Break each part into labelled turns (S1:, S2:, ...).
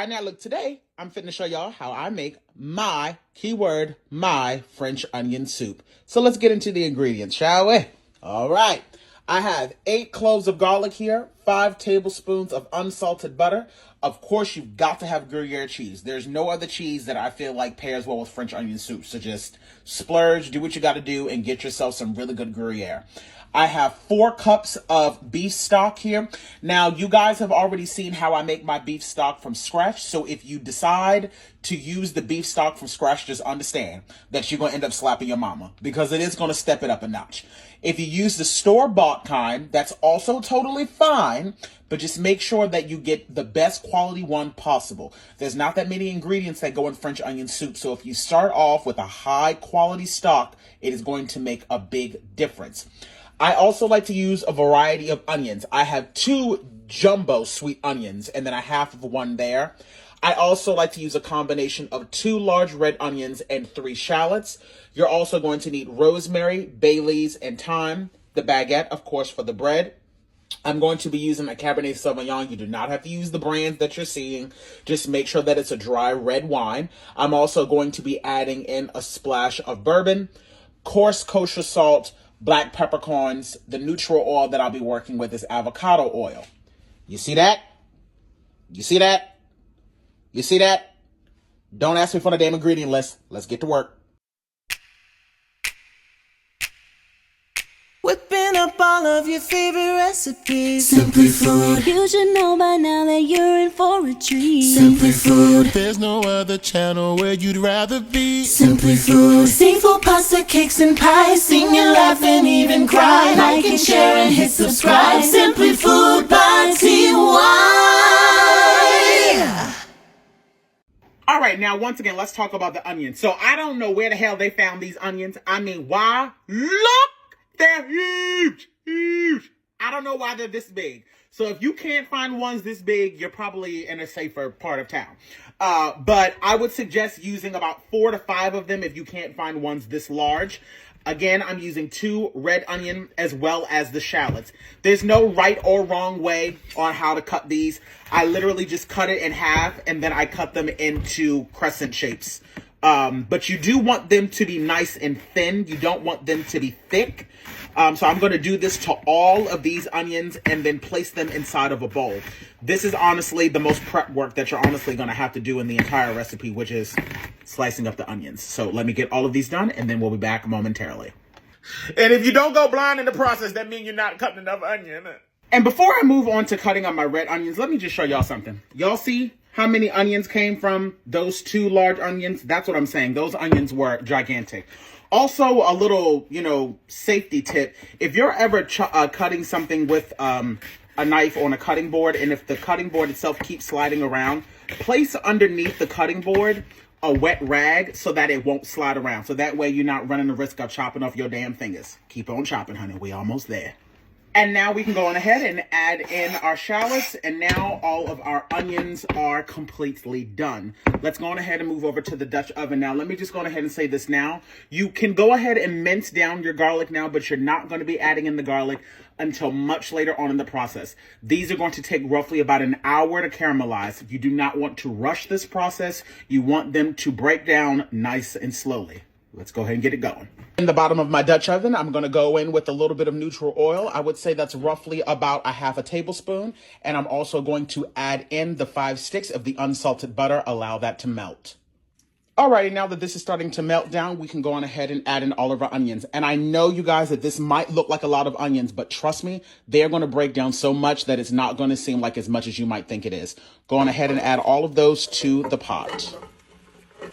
S1: right, now look, today I'm finna show y'all how I make my, keyword, my French onion soup. So let's get into the ingredients, shall we? All right. I have 8 cloves of garlic here, 5 tablespoons of unsalted butter. Of course, you've got to have Gruyere cheese. There's no other cheese that I feel like pairs well with French onion soup. So just splurge, do what you got to do, and get yourself some really good Gruyere. I have 4 cups of beef stock here. Now, you guys have already seen how I make my beef stock from scratch. So if you decide to use the beef stock from scratch, just understand that you're going to end up slapping your mama because it is going to step it up a notch. If you use the store-bought kind, that's also totally fine, but just make sure that you get the best quality one possible. There's not that many ingredients that go in French onion soup, so if you start off with a high-quality stock, it is going to make a big difference. I also like to use a variety of onions. I have 2 jumbo sweet onions and then a half of one there. I also like to use a combination of 2 large red onions and 3 shallots. You're also going to need rosemary, bay leaves, and thyme. The baguette, of course, for the bread. I'm going to be using a Cabernet Sauvignon. You do not have to use the brands that you're seeing. Just make sure that it's a dry red wine. I'm also going to be adding in a splash of bourbon, coarse kosher salt, black peppercorns. The neutral oil that I'll be working with is avocado oil. You see that? You see that? You see that? Don't ask me for the damn ingredient list. Let's get to work.
S2: Whipping up all of your favorite recipes. Simply Food. You should know by now that you're in for a treat. Simply Food.
S3: There's no other channel where you'd rather be.
S2: Simply Food. Seafood, pasta, cakes, and pies. Sing and laugh and even cry. Like and share and hit subscribe. Simply Food by TY.
S1: All right, now, once again, let's talk about the onions. So I don't know where the hell they found these onions. I mean, why? Look! They're huge, huge. I don't know why they're this big. So if you can't find ones this big, you're probably in a safer part of town. But I would suggest using about 4 to 5 of them if you can't find ones this large. Again, I'm using 2 red onion as well as the shallots. There's no right or wrong way on how to cut these. I literally just cut it in half and then I cut them into crescent shapes. But you do want them to be nice and thin. You don't want them to be thick. So I'm going to do this to all of these onions and then place them inside of a bowl. This is honestly the most prep work that you're honestly going to have to do in the entire recipe, which is slicing up the onions. So let me get all of these done and then we'll be back momentarily. And if you don't go blind in the process, that means you're not cutting enough onion. And before I move on to cutting up my red onions, let me just show y'all something. Y'all see how many onions came from those 2 large onions? That's what I'm saying. Those onions were gigantic. Also, a little, safety tip. If you're ever cutting something with a knife on a cutting board, and if the cutting board itself keeps sliding around, place underneath the cutting board a wet rag so that it won't slide around. So that way you're not running the risk of chopping off your damn fingers. Keep on chopping, honey. We almost there. And now we can go on ahead and add in our shallots. And now all of our onions are completely done. Let's go on ahead and move over to the Dutch oven. Now, let me just go on ahead and say this now. You can go ahead and mince down your garlic now, but you're not going to be adding in the garlic until much later on in the process. These are going to take roughly about an hour to caramelize. If you do not want to rush this process, you want them to break down nice and slowly. Let's go ahead and get it going. In the bottom of my Dutch oven, I'm going to go in with a little bit of neutral oil. I would say that's roughly about a half a tablespoon. And I'm also going to add in the 5 sticks of the unsalted butter. Allow that to melt. Alrighty, now that this is starting to melt down, we can go on ahead and add in all of our onions. And I know, you guys, that this might look like a lot of onions, but trust me, they're going to break down so much that it's not going to seem like as much as you might think it is. Go on ahead and add all of those to the pot.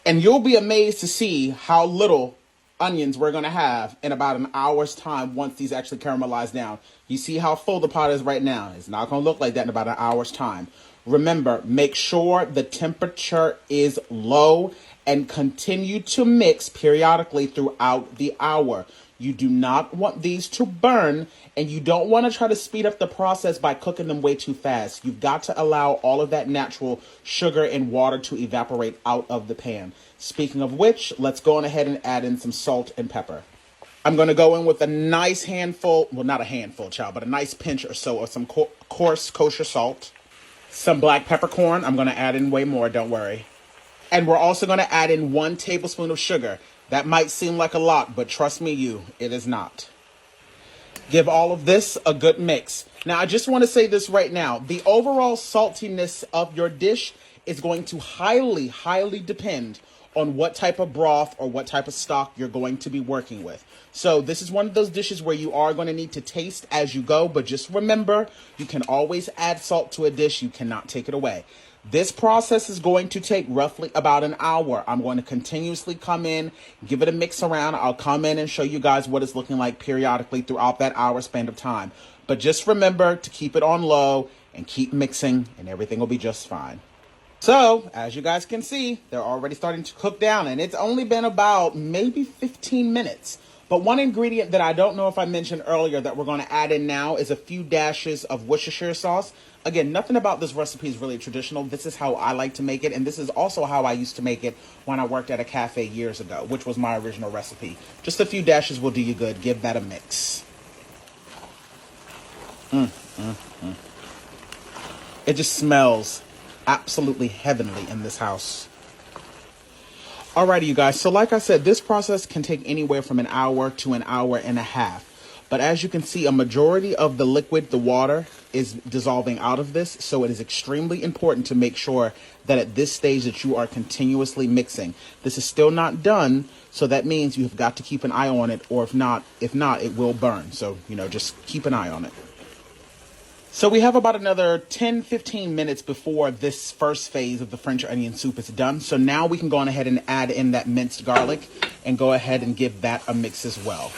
S1: And you'll be amazed to see how little onions we're going to have in about an hour's time once these actually caramelize down. You see how full the pot is right now. It's not going to look like that in about an hour's time. Remember, make sure the temperature is low and continue to mix periodically throughout the hour. You do not want these to burn, and you don't want to try to speed up the process by cooking them way too fast. You've got to allow all of that natural sugar and water to evaporate out of the pan. Speaking of which, let's go on ahead and add in some salt and pepper. I'm going to go in with a nice handful, well, not a handful, child, but a nice pinch or so of some coarse kosher salt. some black peppercorn. I'm going to add in way more, don't worry. And we're also going to add in 1 tablespoon of sugar. That might seem like a lot, but trust me, it is not. Give all of this a good mix. Now, I just want to say this right now. The overall saltiness of your dish is going to highly, highly depend on what type of broth or what type of stock you're going to be working with. So this is one of those dishes where you are going to need to taste as you go, but just remember, you can always add salt to a dish. You cannot take it away. This process is going to take roughly about an hour. I'm going to continuously come in, give it a mix around. I'll come in and show you guys what it's looking like periodically throughout that hour span of time. But just remember to keep it on low and keep mixing, and everything will be just fine. So, as you guys can see, they're already starting to cook down, and it's only been about maybe 15 minutes. But one ingredient that I don't know if I mentioned earlier that we're going to add in now is a few dashes of Worcestershire sauce. Again, nothing about this recipe is really traditional. This is how I like to make it, and this is also how I used to make it when I worked at a cafe years ago, which was my original recipe. Just a few dashes will do you good. Give that a mix. It just smells absolutely heavenly in this house. Alrighty, you guys. So like I said, this process can take anywhere from an hour to an hour and a half. But as you can see, a majority of the liquid, the water, is dissolving out of this. So it is extremely important to make sure that at this stage that you are continuously mixing. This is still not done. So that means you've got to keep an eye on it, or if not, it will burn. So, just keep an eye on it. So we have about another 10-15 minutes before this first phase of the French onion soup is done. So now we can go on ahead and add in that minced garlic and go ahead and give that a mix as well.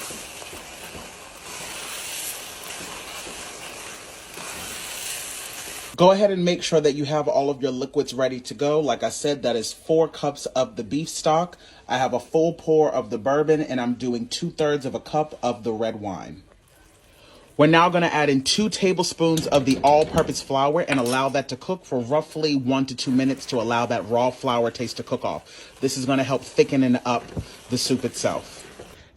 S1: Go ahead and make sure that you have all of your liquids ready to go. Like I said, that is 4 cups of the beef stock. I have a full pour of the bourbon, and I'm doing 2/3 of a cup of the red wine. We're now going to add in 2 tablespoons of the all-purpose flour and allow that to cook for roughly 1 to 2 minutes to allow that raw flour taste to cook off. This is going to help thicken up the soup itself.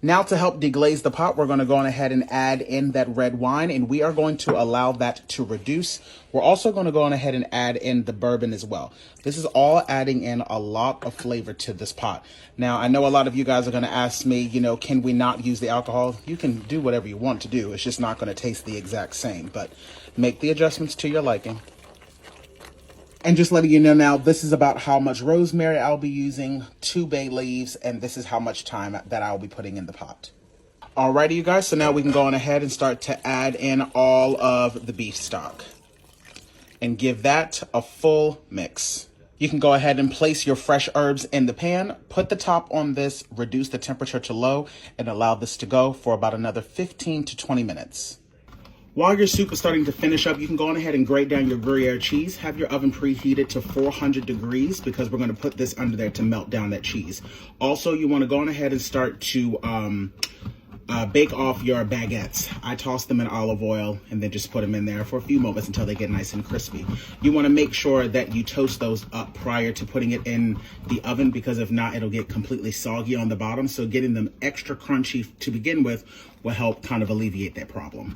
S1: Now, to help deglaze the pot, we're going to go on ahead and add in that red wine, and we are going to allow that to reduce. We're also going to go on ahead and add in the bourbon as well. This is all adding in a lot of flavor to this pot. Now, I know a lot of you guys are going to ask me, can we not use the alcohol? You can do whatever you want to do. It's just not going to taste the exact same, but make the adjustments to your liking. And just letting you know now, this is about how much rosemary I'll be using, 2 bay leaves, and this is how much thyme that I'll be putting in the pot. Alrighty, you guys, so now we can go on ahead and start to add in all of the beef stock and give that a full mix. You can go ahead and place your fresh herbs in the pan, put the top on this, reduce the temperature to low, and allow this to go for about another 15 to 20 minutes. While your soup is starting to finish up, you can go on ahead and grate down your Gruyere cheese. Have your oven preheated to 400 degrees because we're going to put this under there to melt down that cheese. Also, you want to go on ahead and start to bake off your baguettes. I toss them in olive oil and then just put them in there for a few moments until they get nice and crispy. You want to make sure that you toast those up prior to putting it in the oven, because if not, it'll get completely soggy on the bottom. So getting them extra crunchy to begin with will help kind of alleviate that problem.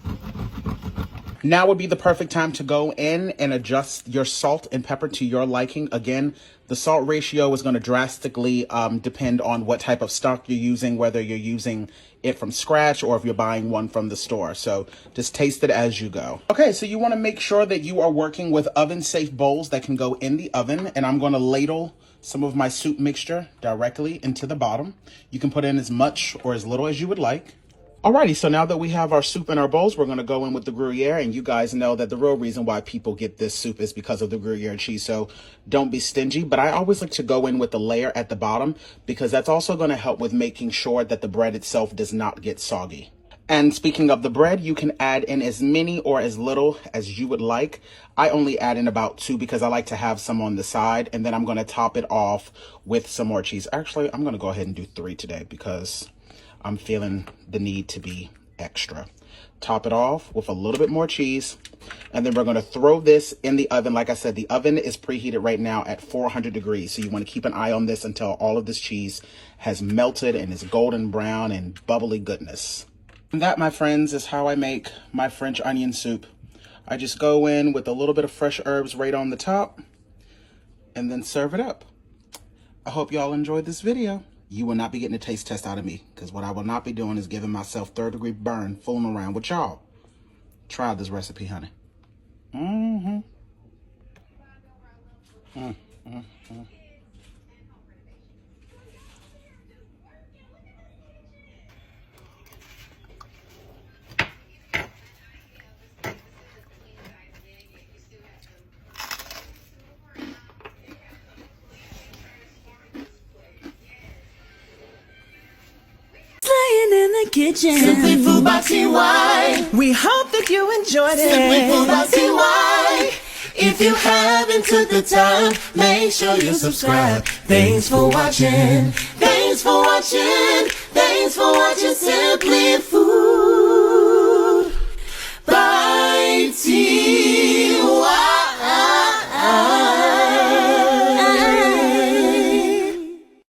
S1: Now would be the perfect time to go in and adjust your salt and pepper to your liking. Again, the salt ratio is going to drastically depend on what type of stock you're using, whether you're using it from scratch or if you're buying one from the store. So just taste it as you go. Okay, so you want to make sure that you are working with oven-safe bowls that can go in the oven. And I'm going to ladle some of my soup mixture directly into the bottom. You can put in as much or as little as you would like. Alrighty, so now that we have our soup in our bowls, we're going to go in with the Gruyere, and you guys know that the real reason why people get this soup is because of the Gruyere cheese, so don't be stingy. But I always like to go in with the layer at the bottom because that's also going to help with making sure that the bread itself does not get soggy. And speaking of the bread, you can add in as many or as little as you would like. I only add in about 2 because I like to have some on the side, and then I'm going to top it off with some more cheese. Actually, I'm going to go ahead and do 3 today because I'm feeling the need to be extra. Top it off with a little bit more cheese, and then we're going to throw this in the oven. Like I said, the oven is preheated right now at 400 degrees, so you want to keep an eye on this until all of this cheese has melted and is golden brown and bubbly goodness. And that, my friends, is how I make my French onion soup. I just go in with a little bit of fresh herbs right on the top and then serve it up. I hope y'all enjoyed this video. You will not be getting a taste test out of me, because what I will not be doing is giving myself third-degree burn fooling around with y'all. Try this recipe, honey.
S2: In the kitchen. Simply Food by TY. We hope that you enjoyed it. Simply Food by TY. If you haven't took the time, make sure you subscribe. Thanks for watching. Thanks for watching. Thanks for watching Simply Food.